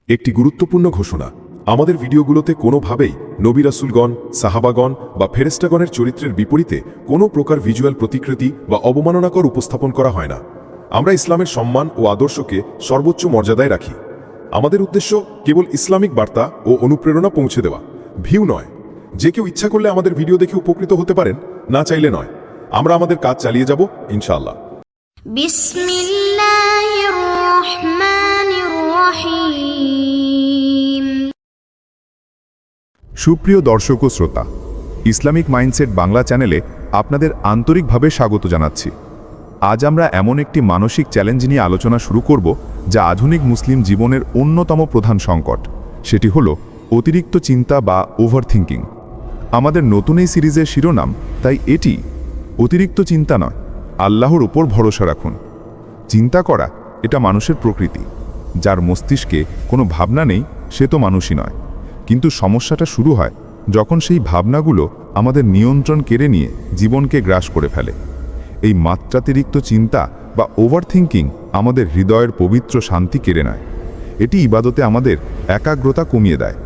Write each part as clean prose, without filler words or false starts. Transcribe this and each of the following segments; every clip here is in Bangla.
একটি গুরুত্বপূর্ণ ঘোষণা, আমাদের ভিডিওগুলোতে কোনোভাবেই নবী রাসূলগণ, সাহাবাগণ বা ফেরেশতাগণের চরিত্রের বিপরীতে কোনো প্রকার ভিজুয়াল প্রতিকৃতি বা অবমাননাকর উপস্থাপন করা হয় না। আমরা ইসলামের সম্মান ও আদর্শকে সর্বোচ্চ মর্যাদায় রাখি। আমাদের উদ্দেশ্য কেবল ইসলামিক বার্তা ও অনুপ্রেরণা পৌঁছে দেওয়া, ভিউ নয়। যে কেউ ইচ্ছা করলে আমাদের ভিডিও দেখে উপকৃত হতে পারেন, না চাইলে নয়। আমরা আমাদের কাজ চালিয়ে যাব ইনশাআল্লাহ। বিসমিল্লাহির রহমানির রহিম। সুপ্রিয় দর্শক ও শ্রোতা, ইসলামিক মাইন্ডসেট বাংলা চ্যানেলে আপনাদের আন্তরিকভাবে স্বাগত জানাচ্ছি। আজ আমরা এমন একটি মানসিক চ্যালেঞ্জ নিয়ে আলোচনা শুরু করব যা আধুনিক মুসলিম জীবনের অন্যতম প্রধান সংকট। সেটি হলো অতিরিক্ত চিন্তা বা ওভারথিঙ্কিং। আমাদের নতুন এই সিরিজের শিরোনাম তাই এটি, অতিরিক্ত চিন্তা নয়, আল্লাহর উপর ভরসা রাখুন। চিন্তা করা এটা মানুষের প্রকৃতি। যার মস্তিষ্কে কোনো ভাবনা নেই সে তো মানুষই নয়। কিন্তু সমস্যাটা শুরু হয় যখন সেই ভাবনাগুলো আমাদের নিয়ন্ত্রণ কেড়ে নিয়ে জীবনকে গ্রাস করে ফেলে। এই মাত্রাতিরিক্ত চিন্তা বা ওভারথিঙ্কিং আমাদের হৃদয়ের পবিত্র শান্তি কেড়ে নেয়। এটি ইবাদতে আমাদের একাগ্রতা কমিয়ে দেয়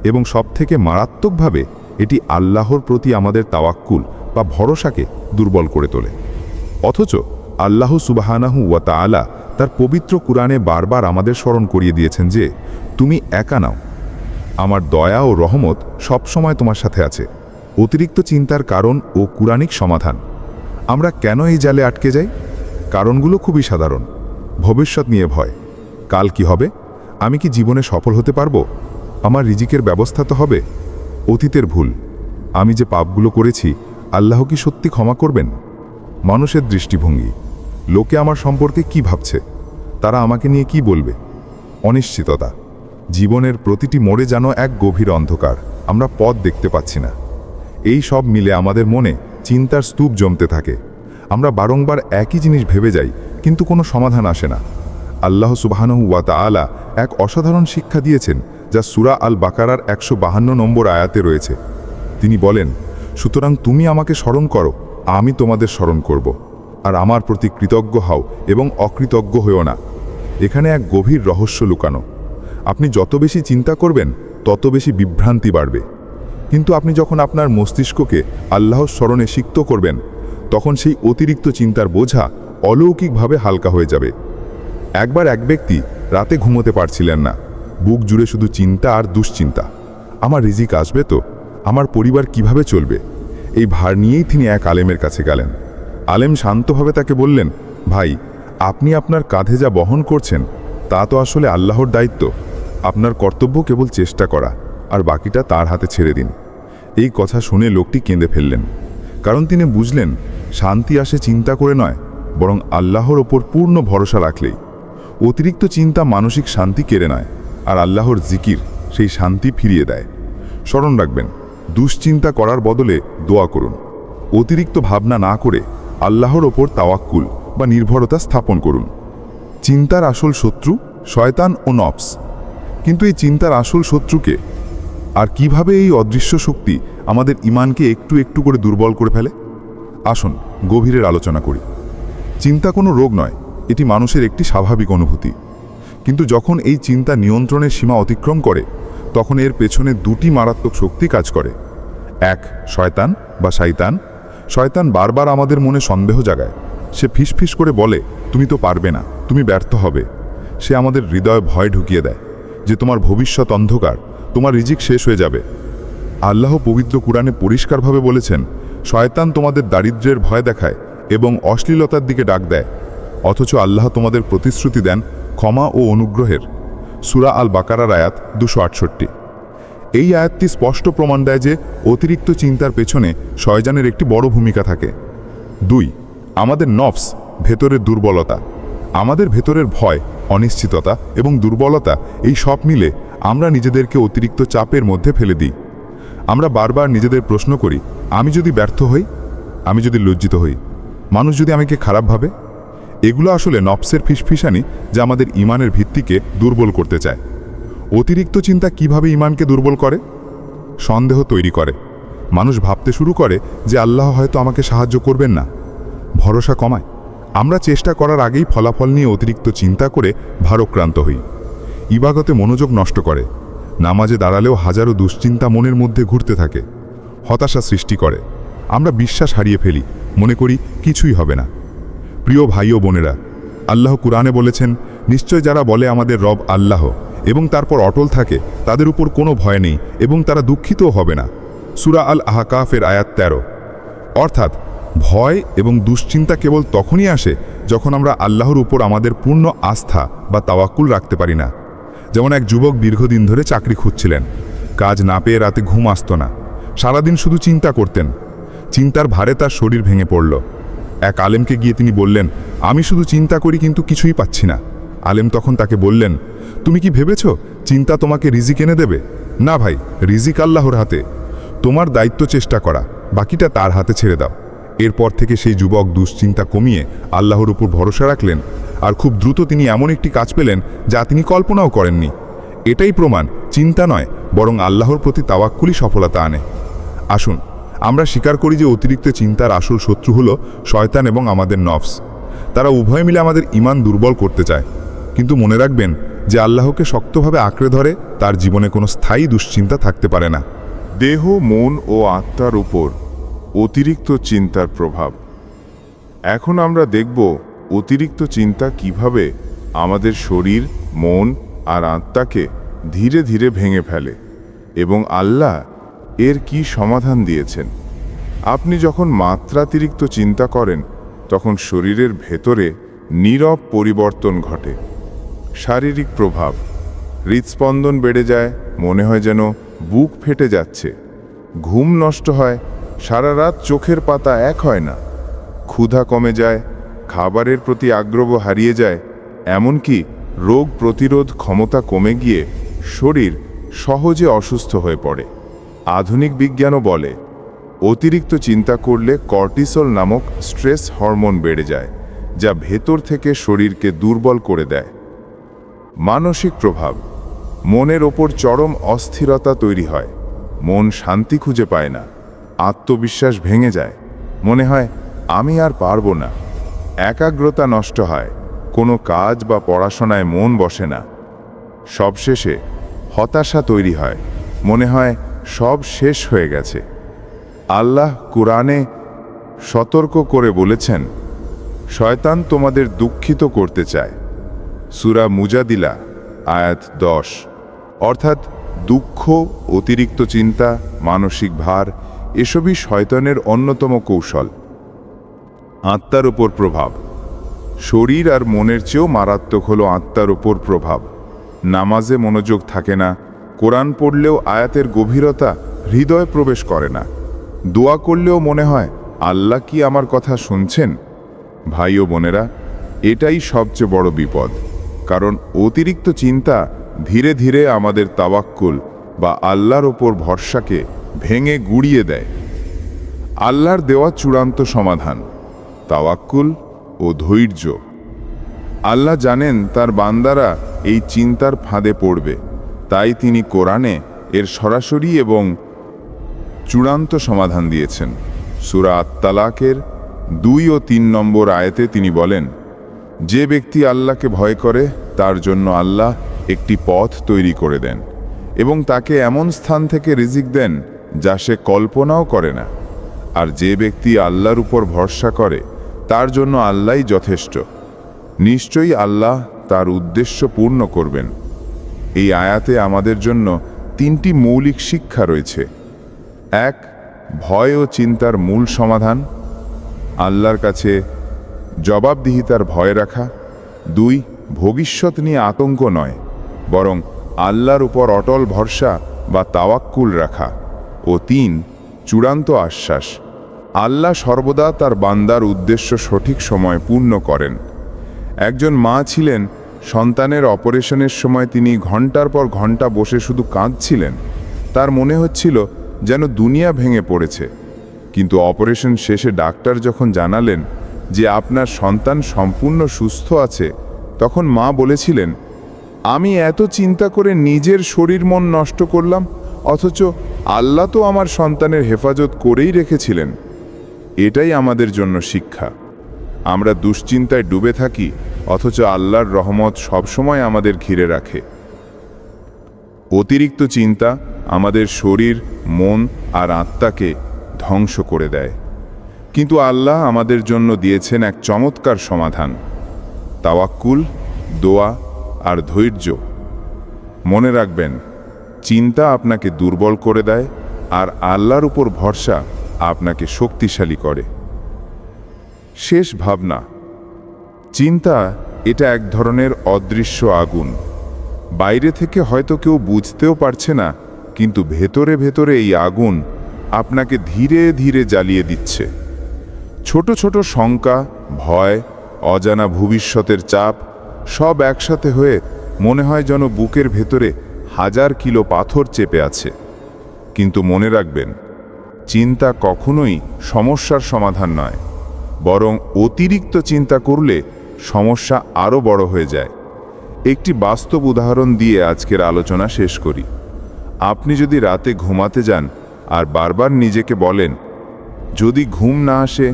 এবং সবথেকে মারাত্মকভাবে এটি আল্লাহর প্রতি আমাদের তাওয়াক্কুল বা ভরসাকে দুর্বল করে তোলে। অথচ আল্লাহ সুবহানাহু ওয়া তাআলা তার পবিত্র কুরআনে বারবার আমাদের স্মরণ করিয়ে দিয়েছেন যে তুমি একা নাও, আমার দয়া ও রহমত সবসময় তোমার সাথে আছে। অতিরিক্ত চিন্তার কারণ ও কুরআনিক সমাধান। আমরা কেন এই জালে আটকে যাই? কারণগুলো খুবই সাধারণ। ভবিষ্যৎ নিয়ে ভয়, কাল কি হবে, আমি কি জীবনে সফল হতে পারবো, আমার রিজিকের ব্যবস্থা তো হবে। অতীতের ভুল, আমি যে পাপগুলো করেছি আল্লাহ কি সত্যি ক্ষমা করবেন। মানুষের দৃষ্টিভঙ্গি, লোকে আমার সম্পর্কে কি ভাবছে, তারা আমাকে নিয়ে কি বলবে। অনিশ্চিততা, জীবনের প্রতিটি মোড়ে যেন এক গভীর অন্ধকার, আমরা পথ দেখতে পাচ্ছি না। এই সব মিলে আমাদের মনে চিন্তার স্তূপ জমতে থাকে। আমরা বারংবার একই জিনিস ভেবে যাই, কিন্তু কোনো সমাধান আসে না। আল্লাহ সুবহানাহু ওয়া তাআলা এক অসাধারণ শিক্ষা দিয়েছেন যা সূরা আল বাকারার 152 নম্বর আয়াতে রয়েছে। তিনি বলেন, সুতরাং তুমি আমাকে স্মরণ করো, আমি তোমাদের স্মরণ করব, আর আমার প্রতি কৃতজ্ঞ হও এবং অকৃতজ্ঞ হইও না। এখানে এক গভীর রহস্য লুকানো। আপনি যত বেশি চিন্তা করবেন তত বেশি বিভ্রান্তি বাড়বে, কিন্তু আপনি যখন আপনার মস্তিষ্ককে আল্লাহর স্মরণে সিক্ত করবেন তখন সেই অতিরিক্ত চিন্তার বোঝা অলৌকিকভাবে হালকা হয়ে যাবে। একবার এক ব্যক্তি রাতে ঘুমোতে পারছিলেন না, বুক জুড়ে শুধু চিন্তা আর দুশ্চিন্তা। আমার রিজিক আসবে তো, আমার পরিবার কিভাবে চলবে, এই ভার নিয়েই তিনি এক আলেমের কাছে গেলেন। আলেম শান্তভাবে তাকে বললেন, ভাই, আপনি আপনার কাঁধে যা বহন করছেন তা তো আসলে আল্লাহর দায়িত্ব। আপনার কর্তব্য কেবল চেষ্টা করা, আর বাকিটা তার হাতে ছেড়ে দিন। এই কথা শুনে লোকটি কেঁদে ফেললেন, কারণ তিনি বুঝলেন শান্তি আসে চিন্তা করে নয়, বরং আল্লাহর ওপর পূর্ণ ভরসা রাখলেই। অতিরিক্ত চিন্তা মানসিক শান্তি কেড়ে নেয়, আর আল্লাহর জিকির সেই শান্তি ফিরিয়ে দেয়। স্মরণ রাখবেন, দুশ্চিন্তা করার বদলে দোয়া করুন। অতিরিক্ত ভাবনা না করে আল্লাহর ওপর তাওয়াক্কুল বা নির্ভরতা স্থাপন করুন। চিন্তার আসল শত্রু শয়তান ও নফস। কিন্তু এই চিন্তার আসল শত্রুকে, আর কিভাবে এই অদৃশ্য শক্তি আমাদের ঈমানকে একটু একটু করে দুর্বল করে ফেলে? আসুন গভীরের আলোচনা করি। চিন্তা কোনো রোগ নয়, এটি মানুষের একটি স্বাভাবিক অনুভূতি। কিন্তু যখন এই চিন্তা নিয়ন্ত্রণের সীমা অতিক্রম করে তখন এর পেছনে দুটি মারাত্মক শক্তি কাজ করে। এক, শয়তান বা শাইতান। শয়তান বারবার আমাদের মনে সন্দেহ জাগায়। সে ফিসফিস করে বলে, তুমি তো পারবে না, তুমি ব্যর্থ হবে। সে আমাদের হৃদয়ে ভয় ঢুকিয়ে দেয় যে তোমার ভবিষ্যৎ অন্ধকার, তোমার রিজিক শেষ হয়ে যাবে। আল্লাহ পবিত্র কুরআনে পরিষ্কারভাবে বলেছেন, শয়তান তোমাদের দারিদ্র্যের ভয় দেখায় এবং অশ্লীলতার দিকে ডাক দেয়, অথচ আল্লাহ তোমাদের প্রতিশ্রুতি দেন ক্ষমা ও অনুগ্রহের। সূরা আল বাকারার আয়াত 268। এই আয়াতটি স্পষ্ট প্রমাণ দেয় যে অতিরিক্ত চিন্তার পেছনে শয়তানের একটি বড় ভূমিকা থাকে। 2, আমাদের নফস, ভেতরের দুর্বলতা। আমাদের ভেতরের ভয়, অনিশ্চিততা এবং দুর্বলতা, এই সব মিলে আমরা নিজেদেরকে অতিরিক্ত চাপের মধ্যে ফেলে দিই। আমরা বারবার নিজেদের প্রশ্ন করি, আমি যদি ব্যর্থ হই, আমি যদি লজ্জিত হই, মানুষ যদি আমাকে খারাপ ভাবে। এগুলো আসলে নফসের ফিসফিসানি যা আমাদের ঈমানের ভিত্তিকে দুর্বল করতে চায়। অতিরিক্ত চিন্তা কিভাবে ঈমানকে দুর্বল করে? সন্দেহ তৈরি করে। মানুষ ভাবতে শুরু করে যে আল্লাহ হয়তো আমাকে সাহায্য করবেন না। ভরসা কমায়। আমরা চেষ্টা করার আগেই ফলাফল নিয়ে অতিরিক্ত চিন্তা করে ভারাক্রান্ত হই। ইবাদতে মনোযোগ নষ্ট করে, নামাজে দাঁড়ালেও হাজারো দুশ্চিন্তা মনের মধ্যে ঘুরতে থাকে, হতাশা সৃষ্টি করে। আমরা বিশ্বাস হারিয়ে ফেলি, মনে করি কিছুই হবে না। প্রিয় ভাই ও বোনেরা, আল্লাহ কুরআনে বলেছেন, নিশ্চয় যারা বলে আমাদের রব আল্লাহ এবং তারপর অটল থাকে, তাদের উপর কোনো ভয় নেই এবং তারা দুঃখিতও হবে না। সূরা আল আহকাফের আয়াত 13। অর্থাৎ ভয় এবং দুশ্চিন্তা কেবল তখনই আসে যখন আমরা আল্লাহর উপর আমাদের পূর্ণ আস্থা বা তাওয়াক্কুল রাখতে পারি না। যেমন এক যুবক দীর্ঘদিন ধরে চাকরি খুঁজছিলেন, কাজ না পেয়ে রাতে ঘুম আসত না, সারাদিন শুধু চিন্তা করতেন। চিন্তার ভারে তার শরীর ভেঙে পড়ল। এক আলেমকে গিয়ে তিনি বললেন, আমি শুধু চিন্তা করি কিন্তু কিছুই পাচ্ছি না। আলেম তখন তাকে বললেন, তুমি কি ভেবেছ চিন্তা তোমাকে রিজিক এনে দেবে? না ভাই, রিজিক আল্লাহর হাতে, তোমার দায়িত্ব চেষ্টা করা, বাকিটা তার হাতে ছেড়ে দাও। এরপর থেকে সেই যুবক দুশ্চিন্তা কমিয়ে আল্লাহর উপর ভরসা রাখলেন, আর খুব দ্রুত তিনি এমন একটি কাজ পেলেন যা তিনি কল্পনাও করেননি। এটাই প্রমাণ, চিন্তা নয় বরং আল্লাহর প্রতি তাওয়াক্কুলই সফলতা আনে। আসুন আমরা স্বীকার করি যে অতিরিক্ত চিন্তার আসল শত্রু হলো শয়তান এবং আমাদের নফস। তারা উভয় মিলে আমাদের ঈমান দুর্বল করতে চায়। কিন্তু মনে রাখবেন যে আল্লাহকে শক্তভাবে আঁকড়ে ধরে তার জীবনে কোনো স্থায়ী দুশ্চিন্তা থাকতে পারে না। দেহ, মন ও আত্মার উপর অতিরিক্ত চিন্তার প্রভাব। এখন আমরা দেখব অতিরিক্ত চিন্তা কিভাবে আমাদের শরীর, মন আর আত্মাকে ধীরে ধীরে ভেঙে ফেলে এবং আল্লাহ এর কি সমাধান দিয়েছেন। আপনি যখন মাত্রাতিরিক্ত চিন্তা করেন তখন শরীরের ভেতরে নীরব পরিবর্তন ঘটে। শারীরিক প্রভাব: হৃদস্পন্দন বেড়ে যায়, মনে হয় যেন বুক ফেটে যাচ্ছে। ঘুম নষ্ট হয়, সারা রাত চোখের পাতা এক হয় না। ক্ষুধা কমে যায়, খাবারের প্রতি আগ্রহ হারিয়ে যায়, এমনকি রোগ প্রতিরোধ ক্ষমতা কমে গিয়ে শরীর সহজে অসুস্থ হয়ে পড়ে। আধুনিক বিজ্ঞানও বলে অতিরিক্ত চিন্তা করলে কর্টিসল নামক স্ট্রেস হরমোন বেড়ে যায়, যা ভেতর থেকে শরীরকে দুর্বল করে দেয়। মানসিক প্রভাব: মনের ওপর চরম অস্থিরতা তৈরি হয়, মন শান্তি খুঁজে পায় না, আত্মবিশ্বাস ভেঙে যায়, মনে হয় আমি আর পারবো না। একাগ্রতা নষ্ট হয়, কোনো কাজ বা পড়াশোনায় মন বসে না। সবশেষে হতাশা তৈরি হয়, মনে হয় সব শেষ হয়ে গেছে। আল্লাহ কুরআনে সতর্ক করে বলেছেন, শয়তান তোমাদের দুঃখিত করতে চায়। সূরা মুজাদিলা আয়াত 10। অর্থাৎ দুঃখ, অতিরিক্ত চিন্তা, মানসিক ভার এসবই শয়তানের অন্যতম কৌশল। আত্মার উপর প্রভাব: শরীর আর মনের চেয়েও মারাত্মক হলো আত্মার উপর প্রভাব। নামাজে মনোযোগ থাকে না, কোরআন পড়লেও আয়াতের গভীরতা হৃদয়ে প্রবেশ করে না, দোয়া করলেও মনে হয় আল্লাহ কি আমার কথা শুনছেন? ভাই ও বোনেরা, এটাই সবচেয়ে বড় বিপদ, কারণ অতিরিক্ত চিন্তা ধীরে ধীরে আমাদের তাওয়াক্কুল বা আল্লাহর ওপর ভরসাকে ভেঙে গুঁড়িয়ে দেয়। আল্লাহর দেওয়া চূড়ান্ত সমাধান: তাওয়াক্কুল ও ধৈর্য। আল্লাহ জানেন তার বান্দারা এই চিন্তার ফাঁদে পড়বে, তাই তিনি কোরআনে এর সরাসরি এবং চূড়ান্ত সমাধান দিয়েছেন। সূরা আত-তালাকের 2 ও 3 নম্বর আয়াতে তিনি বলেন, যে ব্যক্তি আল্লাহকে ভয় করে তার জন্য আল্লাহ একটি পথ তৈরি করে দেন এবং তাকে এমন স্থান থেকে রিজিক দেন যা সে কল্পনাও করে না। আর যে ব্যক্তি আল্লাহর উপর ভরসা করে তার জন্য আল্লাহই যথেষ্ট। নিশ্চয়ই আল্লাহ তার উদ্দেশ্য পূর্ণ করবেন। এই আয়াতে আমাদের জন্য 3টি মৌলিক শিক্ষা রয়েছে। 1. ভয় ও চিন্তার মূল সমাধান: আল্লাহর কাছে জবাবদিহিতার ভয় রাখা। 2. ভবিষ্যৎ নিয়ে আতঙ্ক নয়, বরং আল্লাহর উপর অটল ভরসা বা তাওয়াক্কুল রাখা। ও 3. চূড়ান্ত আশ্বাস: আল্লাহ সর্বদা তার বান্দার উদ্দেশ্য সঠিক সময় পূর্ণ করেন। একজন মা ছিলেন, সন্তানের অপারেশনের সময় তিনি ঘন্টার পর ঘন্টা বসে শুধু কাঁদছিলেন। তার মনে হচ্ছিল যেন দুনিয়া ভেঙে পড়েছে। কিন্তু অপারেশন শেষে ডাক্তার যখন জানালেন যে আপনার সন্তান সম্পূর্ণ সুস্থ আছে, তখন মা বলেছিলেন, আমি এত চিন্তা করে নিজের শরীর মন নষ্ট করলাম, অথচ আল্লাহ তো আমার সন্তানের হেফাজত করেই রেখেছিলেন। এটাই আমাদের জন্য শিক্ষা। আমরা দুশ্চিন্তায় ডুবে থাকি, অথচ আল্লাহর রহমত সবসময় আমাদের ঘিরে রাখে। অতিরিক্ত চিন্তা আমাদের শরীর, মন আর আত্মাকে ধ্বংস করে দেয়। কিন্তু আল্লাহ আমাদের জন্য দিয়েছেন এক চমৎকার সমাধান: তাওয়াক্কুল, দোয়া আর ধৈর্য। মনে রাখবেন, চিন্তা আপনাকে দুর্বল করে দেয় আর আল্লাহর উপর ভরসা আপনাকে শক্তিশালী করে। শেষ ভাবনা: চিন্তা এটা এক ধরনের অদৃশ্য আগুন। বাইরে থেকে হয়তো কেউ বুঝতেও পারছে না, কিন্তু ভেতরে ভেতরে এই আগুন আপনাকে ধীরে ধীরে জ্বালিয়ে দিচ্ছে। ছোট ছোট শঙ্কা, ভয়, অজানা ভবিষ্যতের চাপ সব একসাথে হয়ে মনে হয় যেন বুকের ভেতরে 1000 কিলো পাথর চেপে আছে। কিন্তু মনে রাখবেন, চিন্তা কখনোই সমস্যার সমাধান নয়, বরং অতিরিক্ত চিন্তা করলে সমস্যা আরও বড় হয়ে যায়। একটি বাস্তব উদাহরণ দিয়ে আজকের আলোচনা শেষ করি। আপনি যদি রাতে ঘুমাতে যান আর বারবার নিজেকে বলেন, যদি ঘুম না আসে,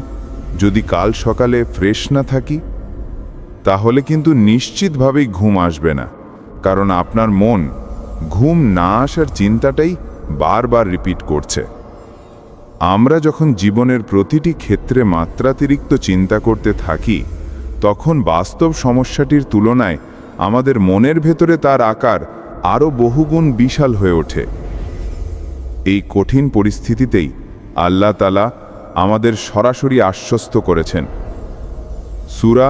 যদি কাল সকালে ফ্রেশ না থাকি, তাহলে কিন্তু নিশ্চিতভাবেই ঘুম আসবে না, কারণ আপনার মন ঘুম না আসার চিন্তাটাই বারবার রিপিট করছে। আমরা যখন জীবনের প্রতিটি ক্ষেত্রে মাত্রাতিরিক্ত চিন্তা করতে থাকি, তখন বাস্তব সমস্যাটির তুলনায় আমাদের মনের ভেতরে তার আকার আরও বহুগুণ বিশাল হয়ে ওঠে। এই কঠিন পরিস্থিতিতেই আল্লাহ তাআলা আমাদের সরাসরি আশ্বস্ত করেছেন। সূরা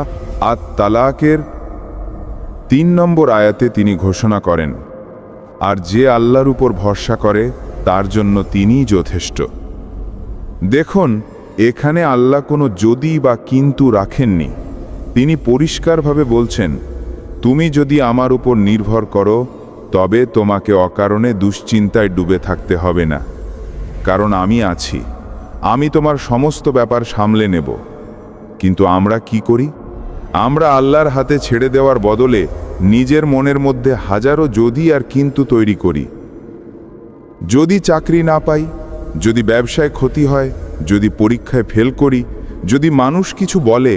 আত-তালাকের 3 নম্বর আয়াতে তিনি ঘোষণা করেন, আর যে আল্লাহর উপর ভরসা করে তার জন্য তিনিই যথেষ্ট। দেখুন, এখানে আল্লাহ কোনো যদি বা কিন্তু রাখেননি। তিনি পরিষ্কারভাবে বলছেন, তুমি যদি আমার উপর নির্ভর করো, তবে তোমাকে অকারণে দুশ্চিন্তায় ডুবে থাকতে হবে না, কারণ আমি আছি, আমি তোমার সমস্ত ব্যাপার সামলে নেব। কিন্তু আমরা কি করি? আমরা আল্লাহর হাতে ছেড়ে দেওয়ার বদলে নিজের মনের মধ্যে হাজারো যদি আর কিন্তু তৈরি করি। যদি চাকরি না পাই, যদি ব্যবসায় ক্ষতি হয়, যদি পরীক্ষায় ফেল করি, যদি মানুষ কিছু বলে,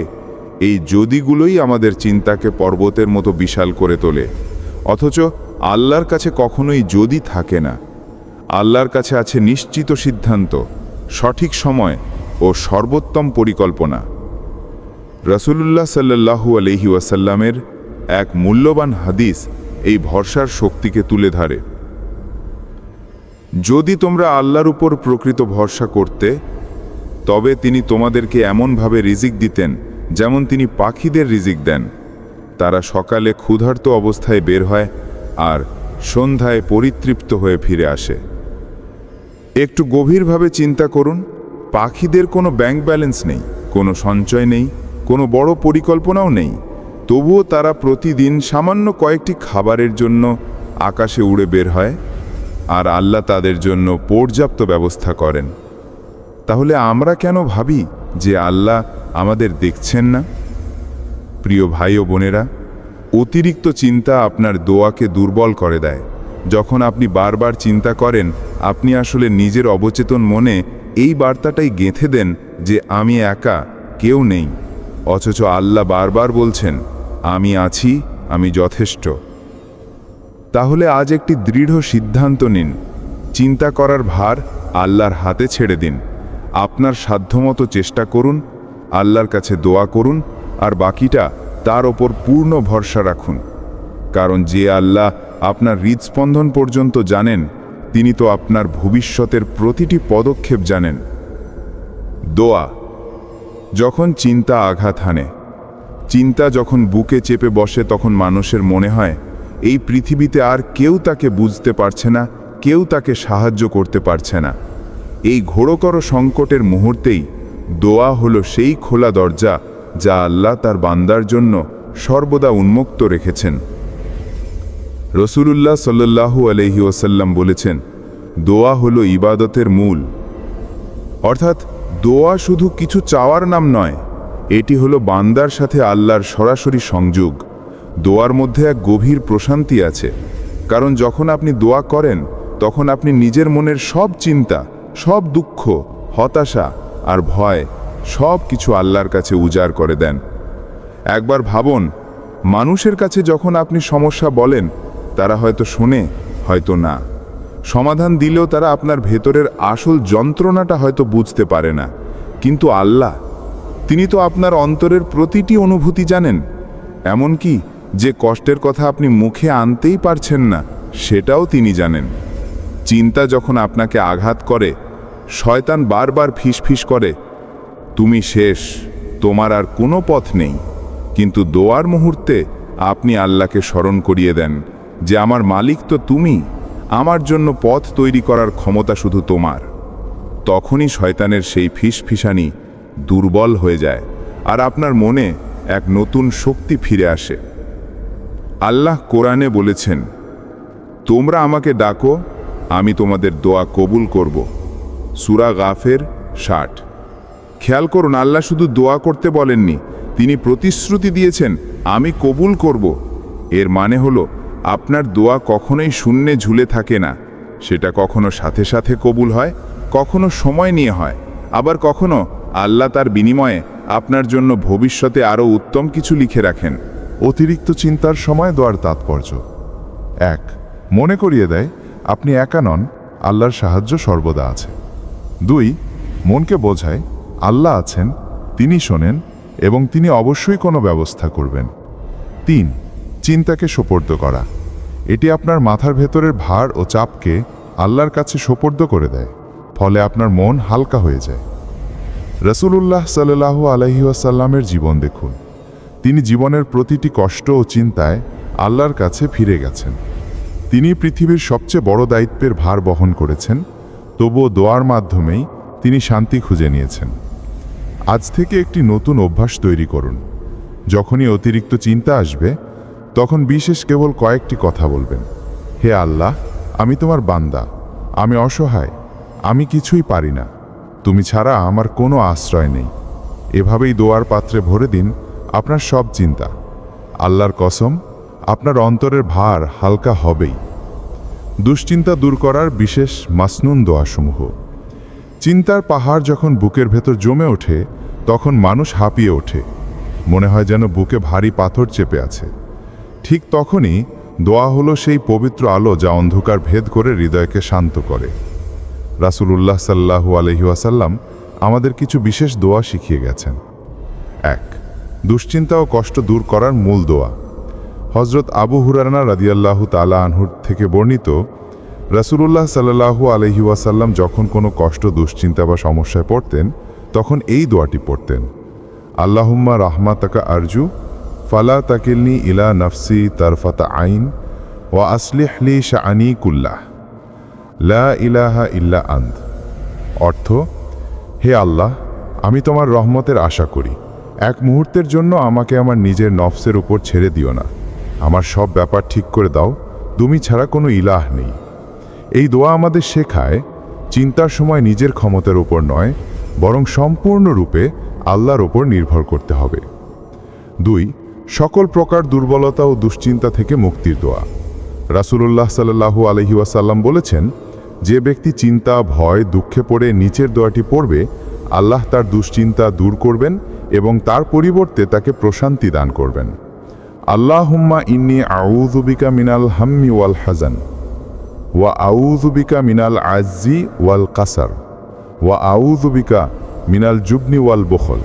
এই যদিগুলোই আমাদের চিন্তাকে পর্বতের মতো বিশাল করে তোলে। অথচ আল্লাহর কাছে কখনোই যদি থাকে না। আল্লাহর কাছে আছে নিশ্চিত সিদ্ধান্ত, সঠিক সময় ও সর্বোত্তম পরিকল্পনা। রাসূলুল্লাহ সাল্লাল্লাহু আলাইহি ওয়াসাল্লামের এক মূল্যবান হাদিস এই ভরসার শক্তিকে তুলে ধরে। যদি তোমরা আল্লাহর উপর প্রকৃত ভরসা করতে, তবে তিনি তোমাদেরকে এমনভাবে রিজিক দিতেন যেমন তিনি পাখিদের রিজিক দেন। তারা সকালে ক্ষুধার্ত অবস্থায় বের হয় আর সন্ধ্যায় পরিতৃপ্ত হয়ে ফিরে আসে। একটু গভীরভাবে চিন্তা করুন, পাখিদের কোনো ব্যাংক ব্যালেন্স নেই, কোনো সঞ্চয় নেই, কোনো বড় পরিকল্পনাও নেই, তবুও তারা প্রতিদিন সামান্য কয়েকটি খাবারের জন্য আকাশে উড়ে বের হয়, আর আল্লাহ তাদের জন্য পর্যাপ্ত ব্যবস্থা করেন। তাহলে আমরা কেন ভাবি যে আল্লাহ আমাদের দেখছেন না? প্রিয় ভাই ও বোনেরা, অতিরিক্ত চিন্তা আপনার দোয়াকে দুর্বল করে দেয়। যখন আপনি বারবার চিন্তা করেন, আপনি আসলে নিজের অবচেতন মনে এই বার্তাটাই গেঁথে দেন যে আমি একা, কেউ নেই। অথচ আল্লাহ বারবার বলছেন, আমি আছি, আমি যথেষ্ট। তাহলে আজ একটি দৃঢ় সিদ্ধান্ত নিন, চিন্তা করার ভার আল্লাহর হাতে ছেড়ে দিন। আপনার সাধ্যমতো চেষ্টা করুন, আল্লাহর কাছে দোয়া করুন, আর বাকিটা তার ওপর পূর্ণ ভরসা রাখুন। কারণ যে আল্লাহ আপনার হৃদস্পন্দন পর্যন্ত জানেন, তিনি তো আপনার ভবিষ্যতের প্রতিটি পদক্ষেপ জানেন। দোয়া। যখন চিন্তা আঘাত হানে, চিন্তা যখন বুকে চেপে বসে, তখন মানুষের মনে হয় এই পৃথিবীতে আর কেউ তাকে বুঝতে পারছে না, কেউ তাকে সাহায্য করতে পারছে না। এই ঘোরতর সংকটের মুহূর্তেই দোয়া হলো সেই খোলা দরজা যা আল্লাহ তার বান্দার জন্য সর্বদা উন্মুক্ত রেখেছেন। রাসূলুল্লাহ সাল্লাল্লাহু আলাইহি ওয়াসাল্লাম বলেছেন, দোয়া হলো ইবাদতের মূল। অর্থাৎ দোয়া শুধু কিছু চাওয়ার নাম নয়, এটি হলো বান্দার সাথে আল্লাহর সরাসরি সংযোগ। দোয়ার মধ্যে এক গভীর প্রশান্তি আছে, কারণ যখন আপনি দোয়া করেন, তখন আপনি নিজের মনের সব চিন্তা, সব দুঃখ, হতাশা আর ভয় সব কিছু আল্লাহর কাছে উজাড় করে দেন। একবার ভাবুন, মানুষের কাছে যখন আপনি সমস্যা বলেন, তারা হয়তো শোনে হয়তো না। সমাধান দিলেও তারা আপনার ভেতরের আসল যন্ত্রণাটা হয়তো বুঝতে পারে না। কিন্তু আল্লাহ, তিনি তো আপনার অন্তরের প্রতিটি অনুভূতি জানেন। এমনকি যে কষ্টের কথা আপনি মুখে আনতেই পারছেন না, সেটাও তিনি জানেন। চিন্তা যখন আপনাকে আঘাত করে, শয়তান বারবার ফিসফিস করে, তুমি শেষ, তোমার আর কোনো পথ নেই। কিন্তু দোয়ার মুহূর্তে আপনি আল্লাহকে স্মরণ করিয়ে দেন যে আমার মালিক তো তুমি, আমার জন্য পথ তৈরি করার ক্ষমতা শুধু তোমার। তখনই শয়তানের সেই ফিসফিসানি দুর্বল হয়ে যায় আর আপনার মনে এক নতুন শক্তি ফিরে আসে। আল্লাহ কোরআনে বলেছেন, তোমরা আমাকে ডাকো, আমি তোমাদের দোয়া কবুল করব। সূরা গাফের 60। খেয়াল করুন, আল্লাহ শুধু দোয়া করতে বলেননি, তিনি প্রতিশ্রুতি দিয়েছেন, আমি কবুল করব। এর মানে হলো আপনার দোয়া কখনোই শূন্যে ঝুলে থাকে না। সেটা কখনো সাথে সাথে কবুল হয়, কখনো সময় নিয়ে হয়, আবার কখনো আল্লাহ তার বিনিময়ে আপনার জন্য ভবিষ্যতে আরও উত্তম কিছু লিখে রাখেন। অতিরিক্ত চিন্তার সময় দোয়ার তাৎপর্য। 1. মনে করিয়ে দেয় আপনি একা নন, আল্লাহর সাহায্য সর্বদা আছে। 2. মনকে বোঝায় আল্লাহ আছেন, তিনি শোনেন এবং তিনি অবশ্যই কোনো ব্যবস্থা করবেন। 3. চিন্তাকে সোপর্দ করা। এটি আপনার মাথার ভেতরের ভার ও চাপকে আল্লাহর কাছে সোপর্দ করে দেয়, ফলে আপনার মন হালকা হয়ে যায়। রাসূলুল্লাহ সাল্লাল্লাহু আলাইহি ওয়াসাল্লামের জীবন দেখুন। তিনি জীবনের প্রতিটি কষ্ট ও চিন্তায় আল্লাহর কাছে ফিরে গেছেন। তিনি পৃথিবীর সবচেয়ে বড় দায়িত্বের ভার বহন করেছেন, তবুও দোয়ার মাধ্যমেই তিনি শান্তি খুঁজে নিয়েছেন। আজ থেকে একটি নতুন অভ্যাস তৈরি করুন। যখনই অতিরিক্ত চিন্তা আসবে, তখন বিশেষ কেবল কয়েকটি কথা বলবেন। হে আল্লাহ, আমি তোমার বান্দা, আমি অসহায়, আমি কিছুই পারি না, তুমি ছাড়া আমার কোনো আশ্রয় নেই। এভাবেই দোয়ার পাত্রে ভরে দিন আপনার সব চিন্তা। আল্লাহর কসম, আপনার অন্তরের ভার হালকা হবেই। দুশ্চিন্তা দূর করার বিশেষ মাসনুন দোয়াসমূহ। চিন্তার পাহাড় যখন বুকের ভেতর জমে ওঠে, তখন মানুষ হাঁপিয়ে ওঠে, মনে হয় যেন বুকে ভারী পাথর চেপে আছে। ঠিক তখনই দোয়া হলো সেই পবিত্র আলো যা অন্ধকার ভেদ করে হৃদয়কে শান্ত করে। রাসূলুল্লাহ সাল্লাল্লাহু আলাইহি ওয়াসাল্লাম আমাদের কিছু বিশেষ দোয়া শিখিয়ে গেছেন। 1. দুশ্চিন্তা ও কষ্ট দূর করার মূল দোয়া। হযরত আবু হুরায়রা রাদিয়াল্লাহু তাআলা আনহুর থেকে বর্ণিত, রাসূলুল্লাহ সাল্লাল্লাহু আলাইহি ওয়াসাল্লাম যখন কোনো কষ্ট, দুশ্চিন্তা বা সমস্যায় পড়তেন, তখন এই দোয়াটি পড়তেন, আল্লাহুম্মা রাহমাতাকা আরজু ফালা তাকিলনি ইলা নাফসি তারফাতা আইন ওয়া আসলিহ লি শাআনি কুল্লাহ লা ইলাহা ইল্লা আন্ত। অর্থ, হে আল্লাহ, আমি তোমার রহমতের আশা করি, এক মুহূর্তের জন্য আমাকে আমার নিজের নফসের উপর ছেড়ে দিও না, আমার সব ব্যাপার ঠিক করে দাও, তুমি ছাড়া কোনো ইলাহ নেই। এই দোয়া আমাদের শেখায় চিন্তার সময় নিজের ক্ষমতার উপর নয়, বরং সম্পূর্ণরূপে আল্লাহর উপর নির্ভর করতে হবে। 2. সকল প্রকার দুর্বলতা ও দুশ্চিন্তা থেকে মুক্তির দোয়া। রাসূলুল্লাহ সাল্লাল্লাহু আলাইহি ওয়াসাল্লাম বলেছেন, যে ব্যক্তি চিন্তা, ভয়, দুঃখে পড়ে নিচের দোয়াটি পড়বে, আল্লাহ তার দুশ্চিন্তা দূর করবেন এবং তার পরিবর্তে তাকে প্রশান্তি দান করবেন। আল্লাহুম্মা ইন্নী আউযু বিকা মিনাল হাম্মি ওয়াল হাজান ওয়া আউযু বিকা মিনাল আজ্জি ওয়াল কাসার ওয়া আউযু বিকা মিনাল জুবনি ওয়াল বুখল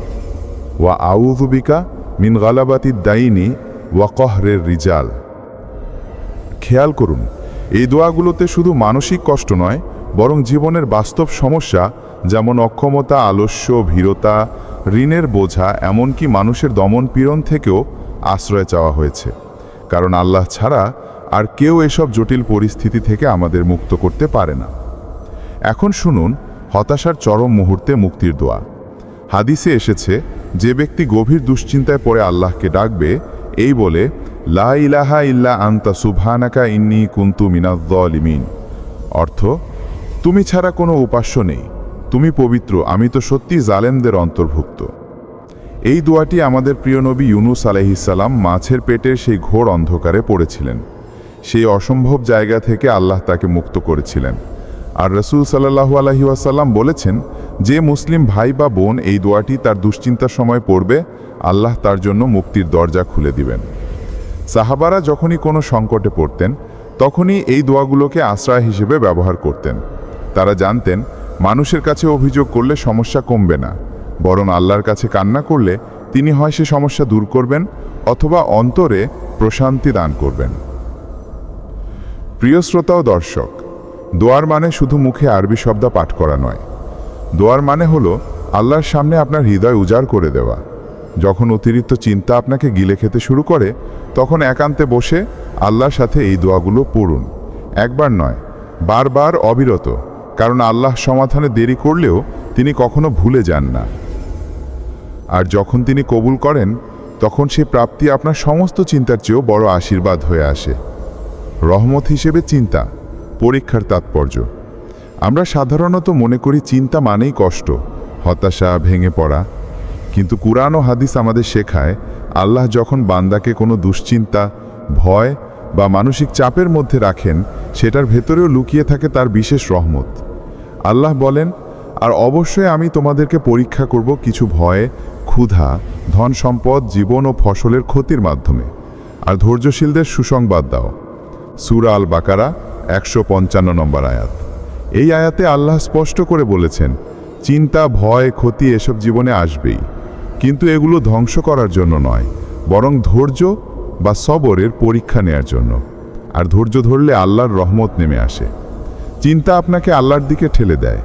ওয়া আউযু বিকা মিন গালাবাতিদ দাইনি ওয়া কহরের রিজাল। খেয়াল করুন, এই দোয়াগুলোতে শুধু মানসিক কষ্ট নয়, বরং জীবনের বাস্তব সমস্যা যেমন অক্ষমতা, আলস্য, ভীরতা, ঋণের বোঝা, এমনকি মানুষের দমন পীড়ন থেকেও আশ্রয় চাওয়া হয়েছে। কারণ আল্লাহ ছাড়া আর কেউ এসব জটিল পরিস্থিতি থেকে আমাদের মুক্ত করতে পারে না। এখন শুনুন হতাশার চরম মুহূর্তে মুক্তির দোয়া। হাদিসে এসেছে, যে ব্যক্তি গভীর দুশ্চিন্তায় পড়ে আল্লাহকে ডাকবে এই বলে, লা ইলাহা ইল্লা আনতা সুবহানাকা ইন্নী কুনতু মিনাজ জালিমিন। অর্থ, তুমি ছাড়া কোনো উপাস্য নেই, তুমি পবিত্র, আমি তো সত্যি জালেমদের অন্তর্ভুক্ত। এই দোয়াটি আমাদের প্রিয় নবী ইউনুস আলাইহিস সালাম মাছের পেটের সেই ঘোর অন্ধকারে পড়েছিলেন। সেই অসম্ভব জায়গা থেকে আল্লাহ তাকে মুক্ত করেছিলেন। আর রাসূল সাল্লাল্লাহু আলাইহি ওয়াসাল্লাম বলেছেন, যে মুসলিম ভাই বা বোন এই দোয়াটি তার দুশ্চিন্তার সময় পড়বে, আল্লাহ তার জন্য মুক্তির দরজা খুলে দিবেন। সাহাবারা যখনই কোনো সংকটে পড়তেন, তখনই এই দোয়াগুলোকে আশ্রয় হিসেবে ব্যবহার করতেন। তারা জানতেন মানুষের কাছে অভিযোগ করলে সমস্যা কমবে না, বরং আল্লাহর কাছে কান্না করলে তিনি হয় সে সমস্যা দূর করবেন অথবা অন্তরে প্রশান্তি দান করবেন। প্রিয় শ্রোতা ও দর্শক, দোয়ার মানে শুধু মুখে আরবি শব্দ পাঠ করা নয়। দোয়ার মানে হলো আল্লাহর সামনে আপনার হৃদয় উজাড় করে দেওয়া। যখন অতিরিক্ত চিন্তা আপনাকে গিলে খেতে শুরু করে, তখন একান্তে বসে আল্লাহর সাথে এই দোয়াগুলো পড়ুন। একবার নয়, বারবার, অবিরত। কারণ আল্লাহ সমাধানে দেরি করলেও তিনি কখনো ভুলে যান না। আর যখন তিনি কবুল করেন, তখন সেই প্রাপ্তি আপনার সমস্ত চিন্তার চেয়েও বড় আশীর্বাদ হয়ে আসে। রহমত হিসেবে চিন্তা, পরীক্ষার তাৎপর্য। আমরা সাধারণত মনে করি চিন্তা মানেই কষ্ট, হতাশা, ভেঙে পড়া। কিন্তু কুরআন ও হাদিস আমাদের শেখায়, আল্লাহ যখন বান্দাকে কোনো দুশ্চিন্তা, ভয় বা মানসিক চাপের মধ্যে রাখেন, সেটার ভেতরেও লুকিয়ে থাকে তার বিশেষ রহমত। আল্লাহ বলেন, আর অবশ্যই আমি তোমাদেরকে পরীক্ষা করব কিছু ভয়ে, ক্ষুধা, ধন সম্পদ, জীবন ও ফসলের ক্ষতির মাধ্যমে, আর ধৈর্যশীলদের সুসংবাদ দাও। সূরা আল বাকারা 155 নম্বর আয়াত। এই আয়াতে আল্লাহ স্পষ্ট করে বলেছেন, চিন্তা, ভয়, ক্ষতি এসব জীবনে আসবেই, কিন্তু এগুলো ধ্বংস করার জন্য নয়, বরং ধৈর্য বা সবরের পরীক্ষা নেয়ার জন্য। আর ধৈর্য ধরলে আল্লাহর রহমত নেমে আসে। চিন্তা আপনাকে আল্লাহর দিকে ঠেলে দেয়।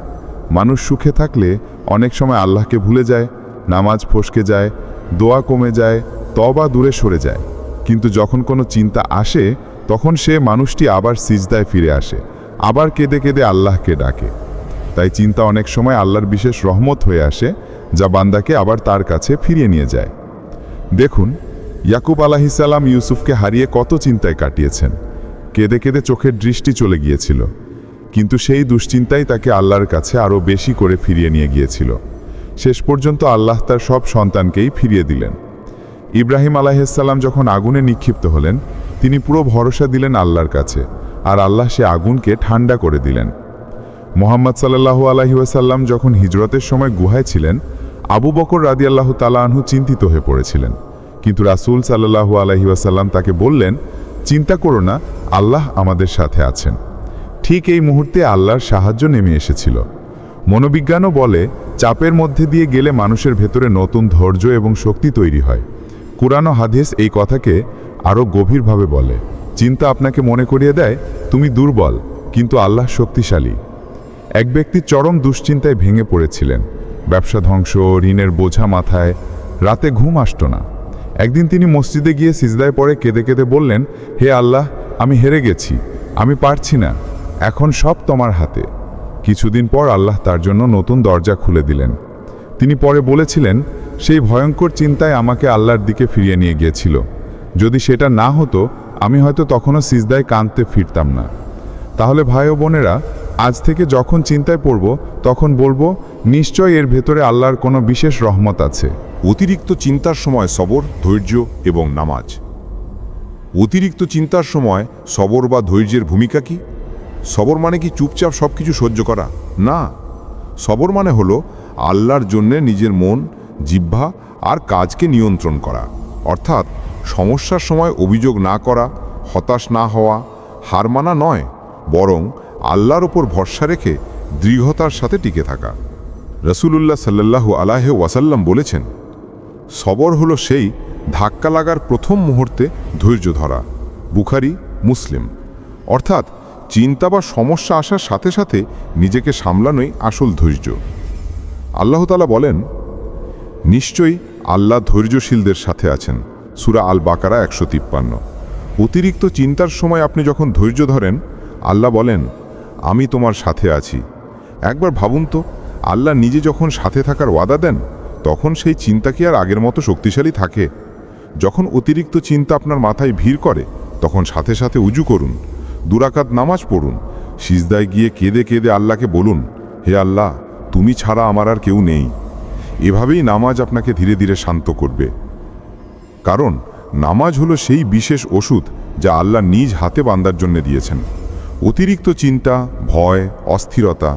মানুষ সুখে থাকলে অনেক সময় আল্লাহকে ভুলে যায়, নামাজ ফসকে যায়, দোয়া কমে যায়, তওবা দূরে সরে যায়। কিন্তু যখন কোনো চিন্তা আসে, তখন সে মানুষটি আবার সিজদায় ফিরে আসে, আবার কেঁদে কেঁদে আল্লাহকে ডাকে। তাই চিন্তা অনেক সময় আল্লাহর বিশেষ রহমত হয়ে আসে, যা বান্দাকে আবার তার কাছে ফিরিয়ে নিয়ে যায়। দেখুন, ইয়াকুব আলাইহিসসালাম ইউসুফকে হারিয়ে কত চিন্তায় কাটিয়েছেন। কেঁদে কেঁদে চোখের দৃষ্টি চলে গিয়েছিল, কিন্তু সেই দুশ্চিন্তাই তাকে আল্লাহর কাছে আরও বেশি করে ফিরিয়ে নিয়ে গিয়েছিল। শেষ পর্যন্ত আল্লাহ তার সব সন্তানকেই ফিরিয়ে দিলেন। ইব্রাহিম আলাইহিসসালাম যখন আগুনে নিক্ষিপ্ত হলেন, তিনি পুরো ভরসা দিলেন আল্লাহর কাছে, আর আল্লাহ সে আগুনকে ঠান্ডা করে দিলেন। মুহাম্মদ সাল্লাল্লাহু আলাইহি ওয়াসাল্লাম যখন হিজরতের সময় গুহায় ছিলেন, আবু বকর রাদিয়াল্লাহু তাআলা আনহু চিন্তিত হয়ে পড়েছিলেন। কিন্তু রাসূল সাল্লাল্লাহু আলাইহি ওয়াসাল্লাম তাকে বললেন, চিন্তা করো না, আল্লাহ আমাদের সাথে আছেন। ঠিক এই মুহূর্তে আল্লাহর সাহায্য নেমে এসেছিল। মনোবিজ্ঞানও বলে, চাপের মধ্যে দিয়ে গেলে মানুষের ভেতরে নতুন ধৈর্য এবং শক্তি তৈরি হয়। কুরআন ও হাদিস এই কথাকে আরও গভীরভাবে বলে। চিন্তা আপনাকে মনে করিয়ে দেয়, তুমি দুর্বল, কিন্তু আল্লাহ শক্তিশালী। এক ব্যক্তি চরম দুশ্চিন্তায় ভেঙে পড়েছিলেন। ব্যবসা ধ্বংস, ঋণের বোঝা মাথায়, রাতে ঘুম আসত না। একদিন তিনি মসজিদে গিয়ে সিজদায় পড়ে কেঁদে কেঁদে বললেন, হে আল্লাহ, আমি হেরে গেছি, আমি পারছি না, এখন সব তোমার হাতে। কিছুদিন পর আল্লাহ তার জন্য নতুন দরজা খুলে দিলেন। তিনি পরে বলেছিলেন, সেই ভয়ঙ্কর চিন্তায় আমাকে আল্লাহর দিকে ফিরিয়ে নিয়ে গিয়েছিল। যদি সেটা না হতো, আমি হয়তো তখনও সিজদায় কাঁদতে ফিরতাম না। তাহলে ভাই ও বোনেরা, আজ থেকে যখন চিন্তায় পড়ব, তখন বলবো, নিশ্চয় এর ভেতরে আল্লাহর কোনো বিশেষ রহমত আছে। অতিরিক্ত চিন্তার সময় সবর, ধৈর্য এবং নামাজ। অতিরিক্ত চিন্তার সময় সবর বা ধৈর্যের ভূমিকা কি? সবর মানে কি চুপচাপ সব কিছু সহ্য করা? না, সবর মানে হলো আল্লাহর জন্যে নিজের মন, জিহ্বা আর কাজকে নিয়ন্ত্রণ করা। অর্থাৎ সমস্যার সময় অভিযোগ না করা, হতাশ না হওয়া, হার মানা নয়, বরং আল্লাহর ওপর ভরসা রেখে দৃঢ়তার সাথে টিকে থাকা। রাসূলুল্লাহ সাল্লাল্লাহু আলাইহি ওয়াসাল্লাম বলেছেন, সবর হলো সেই ধাক্কা লাগার প্রথম মুহূর্তে ধৈর্য ধরা। বুখারী, মুসলিম। অর্থাৎ চিন্তা বা সমস্যা আসার সাথে সাথে নিজেকে সামলানোই আসল ধৈর্য। আল্লাহ তাআলা বলেন, নিশ্চয়ই আল্লাহ ধৈর্যশীলদের সাথে আছেন। সূরা আল বাকারা 153। অতিরিক্ত চিন্তার সময় আপনি যখন ধৈর্য ধরেন, আল্লাহ বলেন, আমি তোমার সাথে আছি। একবার ভাবুন তো, আল্লাহ নিজে যখন সাথে থাকার ওয়াদা দেন, তখন সেই চিন্তা কি আর আগের মতো শক্তিশালী থাকে? যখন অতিরিক্ত চিন্তা আপনার মাথায় ভিড় করে, তখন সাথে সাথে উজু করুন, 2 রাকাত নামাজ পড়ুন, সিজদায় গিয়ে কেঁদে কেঁদে আল্লাহকে বলুন, হে আল্লাহ, তুমি ছাড়া আমার আর কেউ নেই। এভাবেই নামাজ আপনাকে ধীরে ধীরে শান্ত করবে। কারণ নামাজ হলো সেই বিশেষ ওষুধ যা আল্লাহ নিজ হাতে বান্দার জন্য দিয়েছেন। অতিরিক্ত চিন্তা, ভয়, অস্থিরতা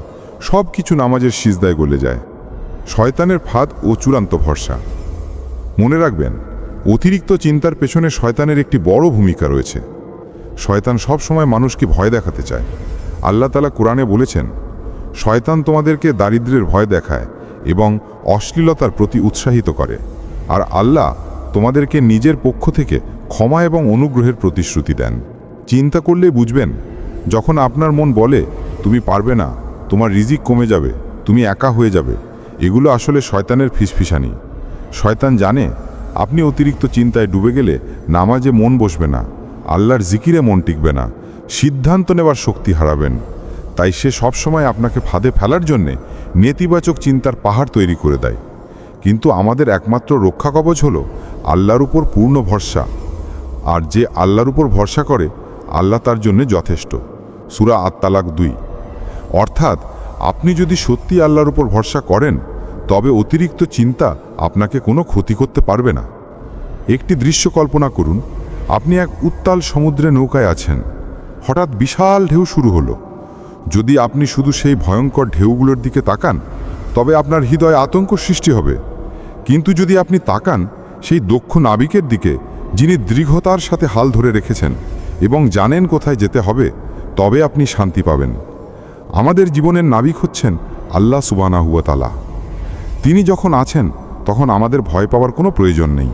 সব কিছু নামাজের সিজদায় গলে যায়। শয়তানের ফাঁদ ও চূড়ান্ত ভরসা। মনে রাখবেন, অতিরিক্ত চিন্তার পেছনে শয়তানের একটি বড় ভূমিকা রয়েছে। শয়তান সব সময় মানুষকে ভয় দেখাতে চায়। আল্লাহ তাআলা কোরআনে বলেছেন, শয়তান তোমাদেরকে দারিদ্র্যের ভয় দেখায় এবং অশ্লীলতার প্রতি উৎসাহিত করে, আর আল্লাহ তোমাদেরকে নিজের পক্ষ থেকে ক্ষমা এবং অনুগ্রহের প্রতিশ্রুতি দেন। চিন্তা করলে বুঝবেন, যখন আপনার মন বলে তুমি পারবে না, তোমার রিজিক কমে যাবে, তুমি একা হয়ে যাবে, এগুলো আসলে শয়তানের ফিসফিসানি। শয়তান জানে আপনি অতিরিক্ত চিন্তায় ডুবে গেলে নামাজে মন বসবে না, আল্লাহর জিকিরে মন টিকবে না, সিদ্ধান্ত নেওয়ার শক্তি হারাবেন। তাই সে সবসময় আপনাকে ফাঁদে ফেলার জন্যে নেতিবাচক চিন্তার পাহাড় তৈরি করে দেয়। কিন্তু আমাদের একমাত্র রক্ষা কবচ হলো আল্লাহর উপর পূর্ণ ভরসা। আর যে আল্লাহর উপর ভরসা করে, আল্লাহ তার জন্য যথেষ্ট। সূরা আত-তালাক 2। অর্থাৎ আপনি যদি সত্যি আল্লাহর উপর ভরসা করেন, তবে অতিরিক্ত চিন্তা আপনাকে কোনো ক্ষতি করতে পারবে না। একটি দৃশ্য কল্পনা করুন, আপনি এক উত্তাল সমুদ্রে নৌকায় আছেন, হঠাৎ বিশাল ঢেউ শুরু হলো। যদি আপনি শুধু সেই ভয়ঙ্কর ঢেউগুলোর দিকে তাকান, তবে আপনার হৃদয়ে আতঙ্ক সৃষ্টি হবে। কিন্তু যদি আপনি তাকান সেই দক্ষ নাবিকের দিকে, যিনি দৃঢ়তার সাথে হাল ধরে রেখেছেন এবং জানেন কোথায় যেতে হবে, তবে আপনি শান্তি পাবেন। আমাদের জীবনের নাবিক হচ্ছেন আল্লাহ সুবহানাহু ওয়া তাআলা। তিনি যখন আছেন, তখন আমাদের ভয় পাওয়ার কোনো প্রয়োজন নেই।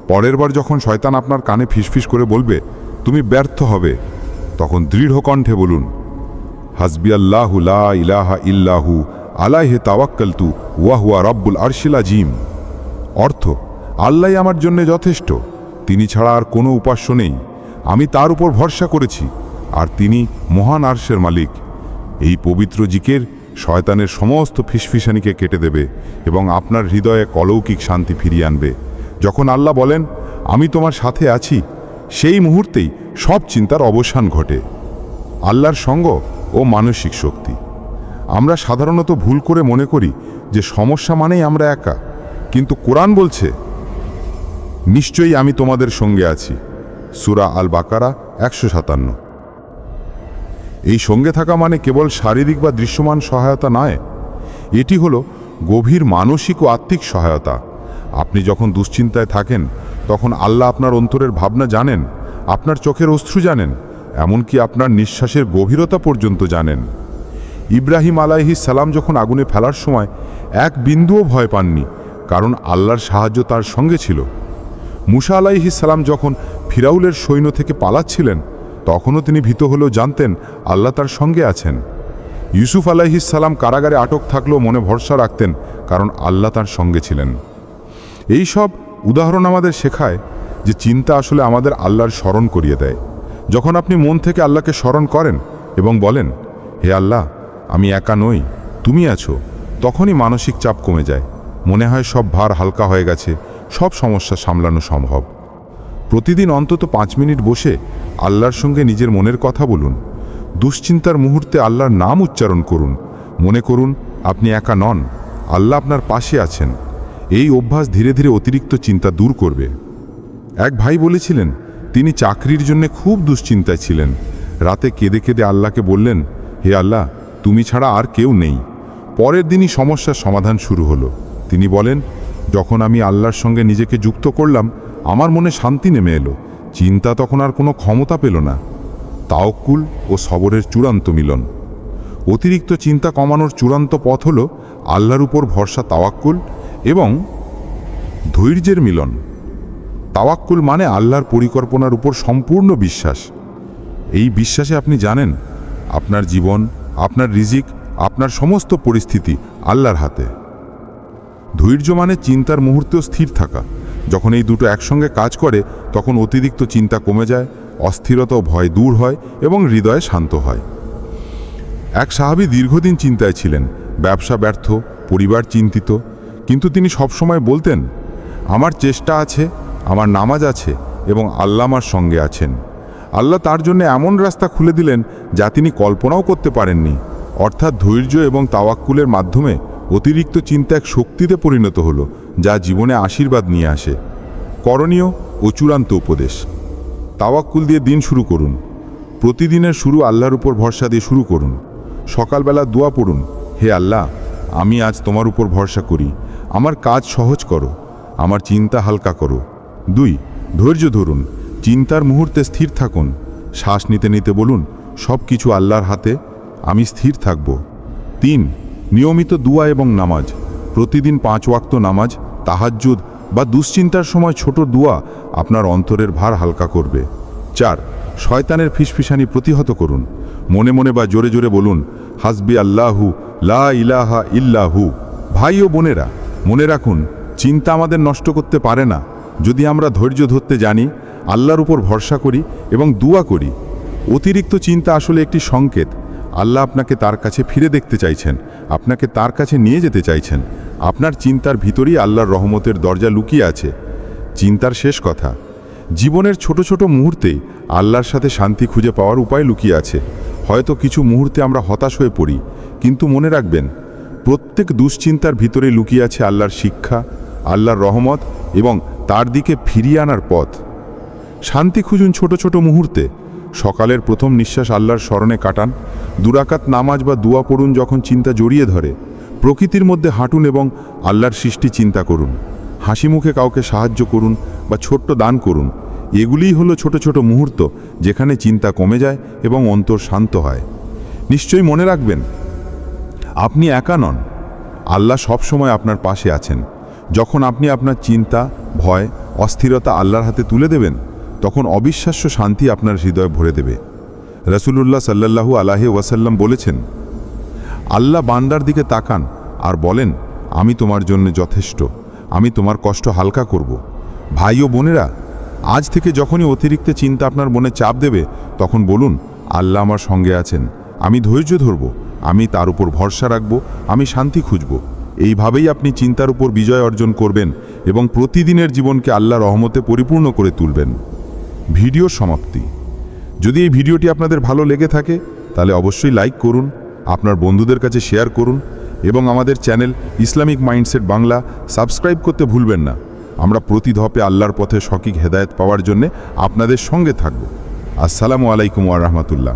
পরের বার যখন শয়তান আপনার কানে ফিসফিস করে বলবে তুমি ব্যর্থ হবে, তখন দৃঢ় কণ্ঠে বলুন, হাসবি আল্লাহু লা ইলাহা ইল্লাহু আলাইহি তাওয়াক্কালতু ওয়া হুয়া রাব্বুল আরশিল আযীম। অর্থ, আল্লাহই আমার জন্য যথেষ্ট, তিনি ছাড়া আর কোনো উপাস্য নেই, আমি তার উপর ভরসা করেছি, আর তিনি মহান আরশের মালিক। এই পবিত্র জিকির শয়তানের সমস্ত ফিসফিসানিকে কেটে দেবে এবং আপনার হৃদয়ে অলৌকিক শান্তি ফিরিয়ে আনবে। যখন আল্লাহ বলেন আমি তোমার সাথে আছি, সেই মুহূর্তেই সব চিন্তার অবসান ঘটে। আল্লাহর সঙ্গ ও মানসিক শক্তি। আমরা সাধারণত ভুল করে মনে করি যে সমস্যা মানেই আমরা একা, কিন্তু কোরআন বলছে নিশ্চয়ই আমি তোমাদের সঙ্গে আছি। সূরা আল বাকারা 157। এই সঙ্গে থাকা মানে কেবল শারীরিক বা দৃশ্যমান সহায়তা নয়, এটি হলো গভীর মানসিক ও আত্মিক সহায়তা। আপনি যখন দুশ্চিন্তায় থাকেন, তখন আল্লাহ আপনার অন্তরের ভাবনা জানেন, আপনার চোখের অশ্রু জানেন, এমনকি আপনার নিঃশ্বাসের গভীরতা পর্যন্ত জানেন। ইব্রাহিম আলাইহিস সালাম যখন আগুনে ফেলার সময় এক বিন্দুও ভয় পাননি, কারণ আল্লাহর সাহায্য তার সঙ্গে ছিল। মুসা আলাইহিস সালাম যখন ফিরাউলের সৈন্য থেকে পালাচ্ছিলেন, তখনও তিনি ভীত হলেও জানতেন আল্লাহ তার সঙ্গে আছেন। ইউসুফ আলাইহিস সালাম কারাগারে আটক থাকলেও মনে ভরসা রাখতেন, কারণ আল্লাহ তার সঙ্গে ছিলেন। এই সব উদাহরণ আমাদের শেখায় যে চিন্তা আসলে আমাদের আল্লাহর স্মরণ করিয়ে দেয়। যখন আপনি মন থেকে আল্লাহকে স্মরণ করেন এবং বলেন, হে আল্লাহ, আমি একা নই, তুমি আছো, তখনই মানসিক চাপ কমে যায়। মনে হয় সব ভার হালকা হয়ে গেছে, সব সমস্যা সামলানো সম্ভব। প্রতিদিন অন্তত 5 মিনিট বসে আল্লাহর সঙ্গে নিজের মনের কথা বলুন। দুশ্চিন্তার মুহূর্তে আল্লাহর নাম উচ্চারণ করুন। মনে করুন আপনি একা নন, আল্লাহ আপনার পাশে আছেন। এই অভ্যাস ধীরে ধীরে অতিরিক্ত চিন্তা দূর করবে। এক ভাই বলেছিলেন তিনি চাকরির জন্য খুব দুশ্চিন্তায় ছিলেন। রাতে কেঁদে কেঁদে আল্লাহকে বললেন, হে আল্লাহ, তুমি ছাড়া আর কেউ নেই। পরের দিনই সমস্যার সমাধান শুরু হলো। তিনি বলেন, যখন আমি আল্লাহর সঙ্গে নিজেকে যুক্ত করলাম, আমার মনে শান্তি নেমে এলো। চিন্তা তখন আর কোনো ক্ষমতা পেল না। তাওয়াক্কুল ও সবরের চূড়ান্ত মিলন। অতিরিক্ত চিন্তা কমানোর চূড়ান্ত পথ হলো আল্লাহর উপর ভরসা, তাওয়াক্কুল এবং ধৈর্যের মিলন। তাওয়াক্কুল মানে আল্লাহর পরিকল্পনার উপর সম্পূর্ণ বিশ্বাস। এই বিশ্বাসে আপনি জানেন আপনার জীবন, আপনার রিজিক, আপনার সমস্ত পরিস্থিতি আল্লাহর হাতে। ধৈর্য মানে চিন্তার মুহূর্তেও স্থির থাকা। যখন এই দুটো একসঙ্গে কাজ করে, তখন অতিরিক্ত চিন্তা কমে যায়, অস্থিরতা ও ভয় দূর হয় এবং হৃদয় শান্ত হয়। এক সাহাবী দীর্ঘদিন চিন্তায় ছিলেন, ব্যবসা ব্যর্থ, পরিবার চিন্তিত, কিন্তু তিনি সবসময় বলতেন, আমার চেষ্টা আছে, আমার নামাজ আছে এবং আল্লাহ আমার সঙ্গে আছেন। আল্লাহ তার জন্য এমন রাস্তা খুলে দিলেন যা তিনি কল্পনাও করতে পারেননি। অর্থাৎ ধৈর্য এবং তাওয়াক্কুলের মাধ্যমে অতিরিক্ত চিন্তা এক শক্তিতে পরিণত হলো, যা জীবনে আশীর্বাদ নিয়ে আসে। করণীয় ও চূড়ান্ত উপদেশ। তাওয়াক্কুল দিয়ে দিন শুরু করুন। প্রতিদিনের শুরু আল্লাহর উপর ভরসা দিয়ে শুরু করুন। সকালবেলা দোয়া পড়ুন, হে আল্লাহ, আমি আজ তোমার উপর ভরসা করি, আমার কাজ সহজ করো, আমার চিন্তা হালকা করো। 2. ধৈর্য ধরুন। চিন্তার মুহূর্তে স্থির থাকুন। শ্বাস নিতে নিতে বলুন, সব কিছু আল্লাহর হাতে, আমি স্থির থাকব। 3. নিয়মিত দুয়া এবং নামাজ। প্রতিদিন 5 ওয়াক্ত নামাজ, তাহাজ্জুদ বা দুশ্চিন্তার সময় ছোট দুয়া আপনার অন্তরের ভার হালকা করবে। 4. শয়তানের ফিসফিসানি প্রতিহত করুন। মনে মনে বা জোরে জোরে বলুন, হাসবি আল্লাহু লা ইলাহা ইল্লাহু। ভাই ও বোনেরা, মনে রাখুন, চিন্তা আমাদের নষ্ট করতে পারে না যদি আমরা ধৈর্য ধরতে জানি, আল্লাহর উপর ভরসা করি এবং দুয়া করি। অতিরিক্ত চিন্তা আসলে একটি সংকেত। আল্লাহ আপনাকে তার কাছে ফিরে দেখতে চাইছেন, আপনাকে তার কাছে নিয়ে যেতে চাইছেন। আপনার চিন্তার ভিতরেই আল্লাহর রহমতের দরজা লুকিয়ে আছে। চিন্তার শেষ কথা, জীবনের ছোট ছোট মুহূর্তেই আল্লাহর সাথে শান্তি খুঁজে পাওয়ার উপায় লুকিয়ে আছে। হয়তো কিছু মুহূর্তে আমরা হতাশ হয়ে পড়ি, কিন্তু মনে রাখবেন, প্রত্যেক দুশ্চিন্তার ভিতরে লুকিয়ে আছে আল্লাহর শিক্ষা, আল্লাহর রহমত এবং তার দিকে ফিরিয়ে আনার পথ। শান্তি খুঁজুন ছোট ছোট মুহূর্তে। সকালের প্রথম নিঃশ্বাস আল্লাহর স্মরণে কাটান। 2 রাকাত নামাজ বা দুয়া পড়ুন যখন চিন্তা জড়িয়ে ধরে। প্রকৃতির মধ্যে হাঁটুন এবং আল্লাহর সৃষ্টি চিন্তা করুন। হাসি মুখে কাউকে সাহায্য করুন বা ছোট্ট দান করুন। এগুলিই হলো ছোট ছোট মুহূর্ত যেখানে চিন্তা কমে যায় এবং অন্তর শান্ত হয়। নিশ্চয়ই মনে রাখবেন, আপনি একা নন। আল্লাহ সবসময় আপনার পাশে আছেন। যখন আপনি আপনার চিন্তা, ভয়, অস্থিরতা আল্লাহর হাতে তুলে দেবেন, তখন অবিশ্বাস্য শান্তি আপনার হৃদয় ভরে দেবে। রাসূলুল্লাহ সাল্লাল্লাহু আলাইহি ওয়াসাল্লাম বলেছেন, আল্লাহ বান্দার দিকে তাকান আর বলেন, আমি তোমার জন্য যথেষ্ট, আমি তোমার কষ্ট হালকা করব। ভাই ও বোনেরা, আজ থেকে যখনই অতিরিক্ত চিন্তা আপনার মনে চাপ দেবে, তখন বলুন, আল্লাহ আমার সঙ্গে আছেন, আমি ধৈর্য ধরব, আমি তার উপর ভরসা রাখব, আমি শান্তি খুঁজব। এইভাবেই আপনি চিন্তার উপর বিজয় অর্জন করবেন এবং প্রতিদিনের জীবনকে আল্লাহর রহমতে পরিপূর্ণ করে তুলবেন। ভিডিওর সমাপ্তি। যদি এই ভিডিওটি আপনাদের ভালো লেগে থাকে, তাহলে অবশ্যই লাইক করুন, আপনার বন্ধুদের কাছে শেয়ার করুন এবং আমাদের channel Islamic mindset Bangla subscribe করতে ভুলবেন না। আমরা প্রতি ধাপে আল্লাহর পথে সঠিক হেদায়েত পাওয়ার জন্য আপনাদের সঙ্গে থাকব। আসসালামু আলাইকুম ওয়া রাহমাতুল্লাহ।